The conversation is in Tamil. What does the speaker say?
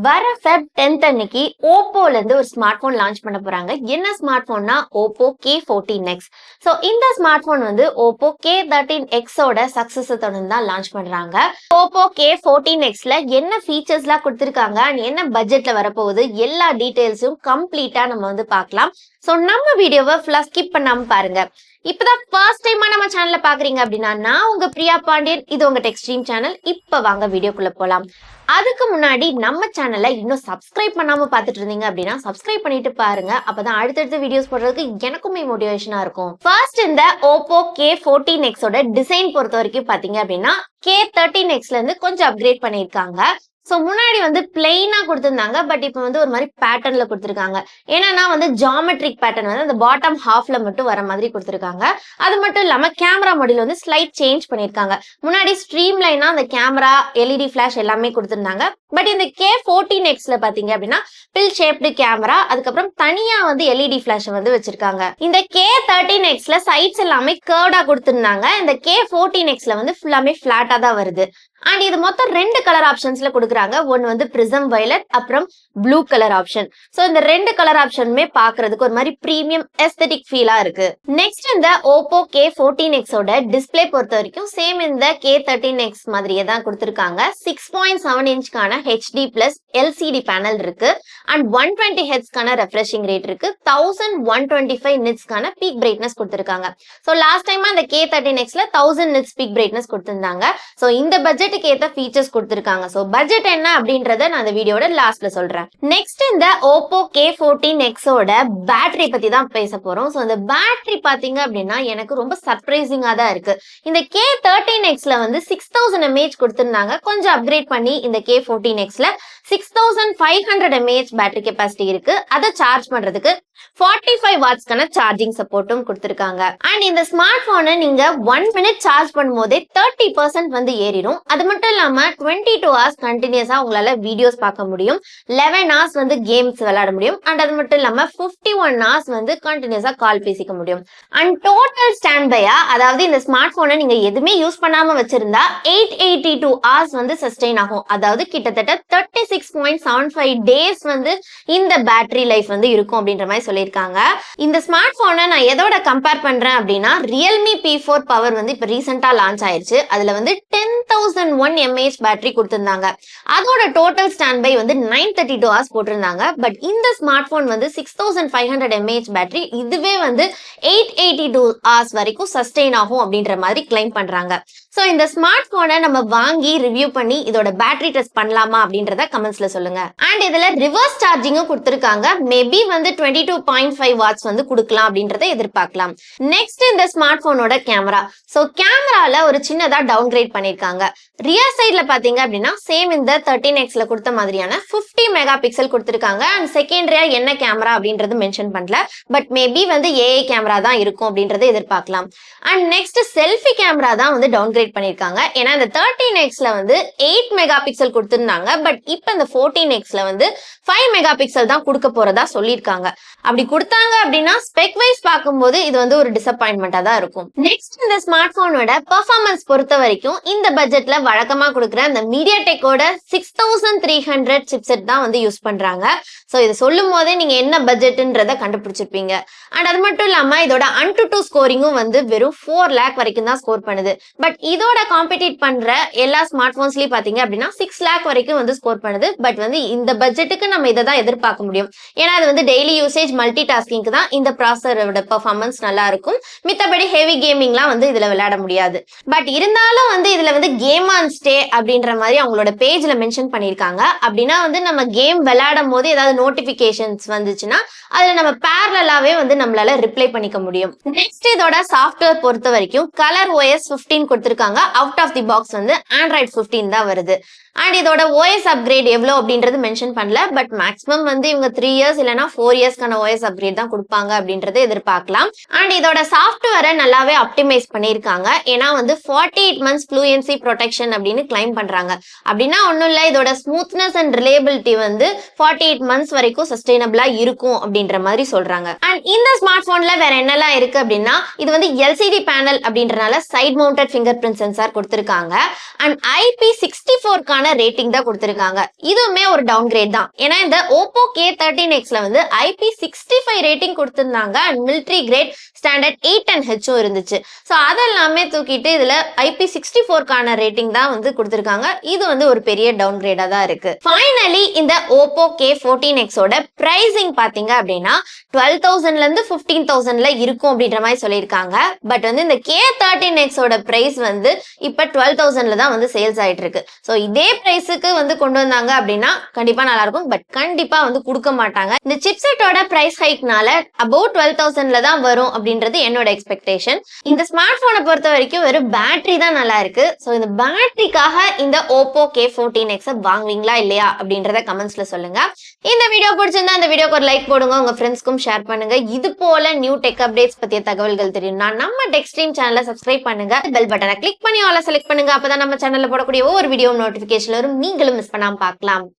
வர Feb 10th அன்னைக்கு ஓப்போல இருந்து ஒரு ஸ்மார்ட் போன் லான்ச் பண்ண போறாங்க. என்ன ஸ்மார்ட் போன்னா ஓப்போ K14X. ஸோ இந்த ஸ்மார்ட் போன் வந்து ஓப்போ K13X ஓட சக்சஸர் தொடர்ந்து தான் லான்ச் பண்றாங்க. ஓப்போ K14Xல என்ன ஃபீச்சர்ஸ்லாம் கொடுத்திருக்காங்க அண்ட் என்ன பட்ஜெட்ல வரப்போகுது எல்லா டீடைல்ஸும் கம்ப்ளீட்டா நம்ம வந்து பார்க்கலாம். ஸோ நம்ம வீடியோவை ஃபுல்லா ஸ்கிப் பண்ணாம பாருங்க. இப்பதான் ஃபர்ஸ்ட் டைமா நம்ம சேனல்ல பாக்குறீங்க அப்படின்னா நான் உங்க பிரியா பாண்டியன், இது உங்க டெக்ஸ்ட்ரீம் சேனல். இப்ப வாங்க வீடியோக்குள்ள போலாம். அதுக்கு முன்னாடி நம்ம சேனலை இன்னும் சப்ஸ்கிரைப் பண்ணாம பாத்துட்டு இருந்தீங்க அப்படின்னா சப்ஸ்கிரைப் பண்ணிட்டு பாருங்க. அப்பதான் அடுத்தடுத்த வீடியோஸ் போடுறதுக்கு எனக்குமே மோட்டிவேஷனா இருக்கும். ஃபர்ஸ்ட் இந்த ஓப்போ K14X ஓட டிசைன் பொறுத்த வரைக்கும் பாத்தீங்க அப்படின்னா K13Xல இருந்து கொஞ்சம் அப்கிரேட் பண்ணிருக்காங்க. சோ முன்னாடி வந்து பிளெயினா கொடுத்திருந்தாங்க, பட் இப்போ வந்து ஒரு மாதிரி பேட்டர்ன்ல கொடுத்திருக்காங்க. ஏன்னா வந்து ஜாமெட்ரிக் பேட்டர்ன் வந்து அந்த பாட்டம் ஹாஃப்ல மட்டும் வர மாதிரி கொடுத்திருக்காங்க. அது மட்டும் இல்லாம கேமரா மாடியூல் வந்து ஸ்லைட் சேஞ்ச் பண்ணிருக்காங்க. முன்னாடி ஸ்ட்ரீம் லைனா அந்த கேமரா எல்இடி ஃபிளாஷ் எல்லாமே கொடுத்திருந்தாங்க. பட் இந்த K14Xல பாத்தீங்க அப்படின்னா பில் ஷேப்டு கேமரா, அதுக்கப்புறம் தனியா வந்து எல்இடி ஃபிளாஷ் வந்து வச்சிருக்காங்க. இந்த K13Xல சைட்ஸ் எல்லாமே கர்வ்டா கொடுத்திருந்தாங்க. இந்த K14Xல வந்து ஃபுல்லாமே பிளாட்டா தான் வருது. அண்ட் இது மொத்தம் 2 கலர் ஆப்ஷன்ஸ்ல கொடுக்குறாங்க. ஒன்னு வந்து பிரிசம் வயலட், அப்புறம் ப்ளூ கலர் ஆப்ஷன். சோ இந்த 2 கலர் ஆப்ஷனுமே பாக்குறதுக்கு ஒரு மாதிரி பிரீமியம் எஸ்தெட்டிக் ஃபீலா இருக்கு. நெக்ஸ்ட் இந்த ஓப்போ K14X ஓட டிஸ்பிளே பொறுத்த வரைக்கும் சேம் இந்த K13X மாதிரியே தான் கொடுத்திருக்காங்க. 6.7 இன்ச்கான HD+ LCD பேனல் இருக்கு. அண்ட் 120 ஹெர்ட்ஸ்க்கான ரெஃப்ரெஷிங் ரேட் இருக்கு. 1125 நிட்ஸ்க்கான பீக் பிரைட்னஸ் கொடுத்திருக்காங்க. சோ லாஸ்ட் டைமா இந்த K13Xல 1000 நிட்ஸ் பீக் பிரைட்னஸ் கொடுத்திருந்தாங்க. சோ இந்த பட்ஜெட் ஏத்த ஃபீச்சர்ஸ் கொடுத்திருக்காங்க. சோ பட்ஜெட் என்ன அப்படின்றத நான் இந்த வீடியோட லாஸ்ட்ல சொல்றேன். நெக்ஸ்ட் இந்த ஓப்போ K14X ஓட பேட்டரி பத்தி தான் பேச போறோம். சோ இந்த பேட்டரி பாத்தீங்க அப்படின்னா எனக்கு ரொம்ப சர்ப்ரைசிங்கா தான் இருக்கு. இந்த K13Xல வந்து 6000 mAh கொடுத்திருந்தாங்க. கொஞ்சம் அப்கிரேட் பண்ணி இந்த K14Xல 6500 mAh பேட்டரி கெபாசிட்டி இருக்கு. அதை சார்ஜ் பண்றதுக்கு 45 வாட்ஸ்க்கான சார்ஜிங் சப்போர்ட்டும் கொடுத்திருக்காங்க. அண்ட் இந்த ஸ்மார்ட் போனை நீங்க 1 minute சார்ஜ் பண்ணும்போதே 30% வந்து ஏறிடும். அது மட்டும் இல்லாம 22 hours கண்டினியூஸா உங்களால வீடியோஸ் பார்க்க முடியும். 11 hours வந்து கேம்ஸ் விளையாட முடியும். அண்ட் அது மட்டும் இல்லாம 51 hours வந்து கண்டினியூஸா கால் பேசிக்க முடியும். அண்ட் டோட்டல் ஸ்டாண்ட் பையா, அதாவது இந்த ஸ்மார்ட் போனை நீங்க எதுவுமே யூஸ் பண்ணாம வச்சிருந்தா 882 hours வந்து சஸ்டெயின் ஆகும். அதாவது கிட்டத்தட்ட 36.75 days வந்து இந்த பேட்டரி லைஃப் வந்து இருக்கும் அப்படின்ற மாதிரி சொல்லியிருக்காங்க. இந்த ஸ்மார்ட் போனை நான் எதோட கம்பேர் பண்றேன் அப்படின்னா Realme P4 பவர் வந்து இப்ப ரீசெண்டா லான்ச் ஆயிருச்சு. அதுல வந்து 10,001 mAh பேட்டரி கொடுத்திருந்தாங்க. அதோட டோட்டல் ஸ்டாண்ட் பை வந்து 932 hours போட்டிருந்தாங்க. பட் இந்த ஸ்மார்ட் போன் வந்து 6500 mAh பேட்டரி, இதுவே வந்து 882 hours வரைக்கும் சஸ்டெயின் ஆகும் அப்படின்ற மாதிரி கிளைம் பண்றாங்க. சோ இந்த ஸ்மார்ட் போனை நம்ம வாங்கி ரிவ்யூ பண்ணி இதோட பேட்டரி டெஸ்ட் பண்ணலாமா அப்படின்றத கமெண்ட்ஸ்ல சொல்லுங்க. அண்ட் இதுல ரிவர்ஸ் சார்ஜிங்கும் கொடுத்திருக்காங்க. மேபி வந்து 22.5 வாட்ஸ் வந்து கொடுக்கலாம் அப்படின்றத எதிர்பார்க்கலாம். நெக்ஸ்ட் இந்த ஸ்மார்ட் போனோட கேமரா. சோ கேமரால ஒரு சின்னதா டவுன் கிரேட் பண்ணிருக்காங்க. ரியர் சைட்ல பாத்தீங்க அப்படின்னா சேம் இந்த 13Xல கொடுத்த மாதிரியான 50 மெகா பிக்சல் கொடுத்திருக்காங்க. அண்ட் செகண்டரியா என்ன கேமரா அப்படின்றது மென்ஷன் பண்ணல. பட் மேபி வந்து AI கேமரா தான் இருக்கும் அப்படின்றத எதிர்பார்க்கலாம். அண்ட் நெக்ஸ்ட் செல்ஃபி கேமரா தான் வந்து டவுன் கிரேட் பண்ணிருக்காங்க. ஏன்னா இந்த 13Xல வந்து 8 மெகா பிக்சல் கொடுத்திருந்தாங்க. பட் இப்ப இந்த 14Xல வந்து 5 மெகா பிக்சல் தான் கொடுக்க போறதா சொல்லியிருக்காங்க. அப்படி கொடுத்தாங்க அப்படின்னா ஸ்பெக் வைஸ் பார்க்கும்போது இது வந்து ஒரு டிசப்பாயின்மெண்டா தான் இருக்கும். நெக்ஸ்ட் இந்த ஸ்மார்ட் போனோட பெர்ஃபார்மன்ஸ் பொறுத்த வரைக்கும் இந்த பட்ஜெட்ல வழக்கமா கொடுக்குற அந்த மீடியாடெக்கோட 6300 சிப்செட் தான் வந்து யூஸ் பண்றாங்க. சோ இது சொல்லும் போதே நீங்க என்ன பட்ஜெட்ன்றத கண்டுபிடிச்சிருப்பீங்க. அண்ட் அது மட்டும் இல்லாம இதோட Antutu ஸ்கோரிங்கும் வந்து வெறும் 4 lakh வரைக்கும் தான் ஸ்கோர் பண்ணுது. பட் இதோட காம்படிட் பண்ற எல்லா ஸ்மார்ட் போன்ஸ்லயும் பாத்தீங்க அப்படின்னா 6 lakh வரைக்கும் வந்து ஸ்கோர் பண்ணுது. பட் வந்து இந்த பட்ஜெட்டுக்கு நம்ம இதை தான் எதிர்பார்க்க முடியும். ஏன்னா அது வந்து டெய்லி யூசேஜ் மல்டி டாஸ்கிங்க்கு தான் இந்த ப்ராசஸரோட பெர்ஃபார்மன்ஸ் நல்லா இருக்கும். மித்தபடி ஹெவி கேமிங்லாம் வந்து இதுல விளையாட முடியாது. பட் இருந்தாலும் வந்து இதுல வந்து கேம் ஆன் ஸ்டே அப்படின்ற மாதிரி அவங்களோட பேஜ்ல மென்ஷன் பண்ணிருக்காங்க. அப்படின்னா வந்து நம்ம கேம் விளையாடும் போது ஏதாவது நோட்டிபிகேஷன்ஸ் வந்துச்சுன்னா அதுல நம்ம பேரலாவே வந்து நம்மளால ரிப்ளை பண்ணிக்க முடியும். நெக்ஸ்ட் இதோட சாஃப்ட்வேர் பொறுத்த வரைக்கும் ColorOS 15 கொடுத்திருக்காங்க. அவுட் ஆஃப் தி பாக்ஸ் வந்து Android 15 தான் வருது. அண்ட் இதோட OS அப்கிரேட் எவ்வளவு அப்படின்றது மென்ஷன் பண்ணல. பட் மேக்ஸிமம் வந்து இவங்க 3 years இல்லைன்னா 4 yearsக்கான OS அப்கிரேட் தான் கொடுப்பாங்க அப்படின்றத எதிர்பார்க்கலாம். அண்ட் இதோட சாஃப்ட்வேரை நல்லாவே ஆப்டிமைஸ் பண்ணிருக்காங்க. ஏன்னா வந்து 48 months ஃப்ளூயன்சி ப்ரொடெக்ஷன் அப்படின்னு கிளைம் பண்றாங்க. அப்படின்னா ஒன்னும் இல்ல, இதோட ஸ்மூத்னஸ் அண்ட் ரிலேபிலிட்டி வந்து 48 months வரைக்கும் சஸ்டைனபிளா இருக்கும் அப்படின்ற மாதிரி சொல்றாங்க. அண்ட் இந்த ஸ்மார்ட் போன்ல வேற என்னெல்லாம் இருக்கு அப்படின்னா இது வந்து LCD பேனல் அப்படின்றனால side mounted fingerprint sensor கொடுத்திருக்காங்க. அண்ட் IP64 க்கான ரேட்டிங் தான் கொடுத்திருக்காங்க. இதுவுமே ஒரு டவுன் கிரேட் தான். ஏன்னா இந்த Oppo K13Xல வந்து IP65 ரேட்டிங் கொடுத்திருந்தாங்க and military great standard 810H இருந்துச்சு. சோ அதெல்லாமே தூக்கிட்டு இதுல IP64க்கான ரேட்டிங் தான் வந்து கொடுத்திருக்காங்க. இது வந்து ஒரு பெரிய டவுன் கிரேடா தான் இருக்கு. ஃபைனலி இந்த Oppo K14Xோட பிரைசிங் பாத்தீங்க அப்படின்னா 12,000ல இருந்து 15,000ல இருக்கும் அப்படின்ற மாதிரி சொல்லியிருக்காங்க. பட் வந்து இந்த K13Xோட பிரைஸ் வந்து இப்ப 12,000ல தான் வந்து சேல்ஸ் ஆயிட்டு இருக்கு. சோ இதே பிரைஸுக்கு வந்து கொண்டு வந்தாங்க அப்படின்னா கண்டிப்பா நல்லா இருக்கும். பட் கண்டிப்பா வந்து கொடுக்க மாட்டாங்க. இந்த சிப்செட்டோட பிரைஸ் ஹைக்னால அபவுட் 12,000ல தான் வரும் அப்படின்றது என்னோட எக்ஸ்பெக்டேஷன். இந்த ஸ்மார்ட் போனை பொறுத்த வரைக்கும் வெறும் பேட்டரி தான் நல்லா இருக்கு. சோ இந்த பேட்டரிக்காக இந்த Oppo K14X வாங்குவீங்களா இல்லையா அப்படின்றத கமெண்ட்ஸ்ல சொல்லுங்க. இந்த வீடியோ பிடிச்சிருந்தா இந்த வீடியோக்கு ஒரு லைக் போடுங்க, உங்க ஃப்ரெண்ட்ஸ்க்கும் ஷேர் பண்ணுங்க. இது போல நியூ டெக் அப்டேட்ஸ் பத்திய தகவல்கள் தெரியும்னா நம்ம டெக்ஸ்ட்ரீம் சேனலை சப்ஸ்கிரைப் பண்ணுங்க, பெல் பட்டனை கிளிக் பண்ணி ஆல செலக்ட் பண்ணுங்க. அப்பதான் நம்ம சேனல்ல போடக்கூடிய ஒவ்வொரு வீடியோ நோட்டிபிகேஷன் வரும், நீங்களும் மிஸ் பண்ணாம பார்க்கலாம்.